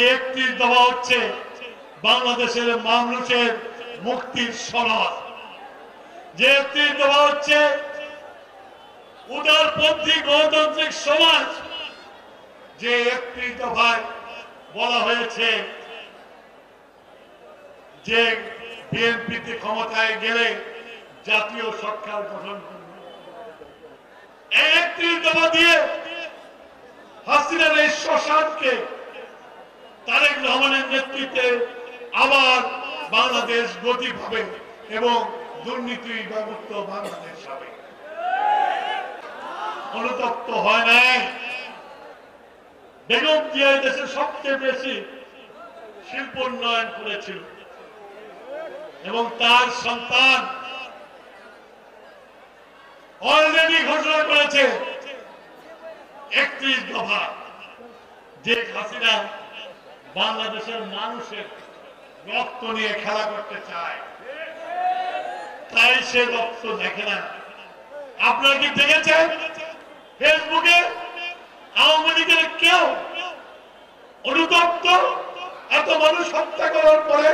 31 দফা হচ্ছে বাংলাদেশের মানুষের মুক্তির সনদ। যে 31 দফা হচ্ছে উদারপন্থী গণতান্ত্রিক সমাজ। যে 31 দফায় বলা হয়েছে যে বিএনপিতে ক্ষমতায় গেলে জাতীয় সরকার গঠন করবে। এই 31 দফা দিয়ে হাসিনার এই শ্মশানকে তারেক রহমানের নেতৃত্বে আবার বাংলাদেশ গতি পাবে এবং দুর্নীতি মুক্ত বাংলাদেশ হবে। অনুতপ্ত হয় নাই। বেগম জিয়া দেশের সবচেয়ে বেশি শিল্প উন্নয়ন করেছিল এবং তার সন্তান অলরেডি ঘোষণা করেছে 31 দফা যে হাসিনা বাংলাদেশের মানুষের রক্ত নিয়ে খেলা করতে চায়, তাই সে রক্ত দেখে না। আপনারা কি দেখেছেন ফেসবুকে আওয়ামী লীগের কেউ অনুতপ্ত এত মানুষ হত্যা করার পরে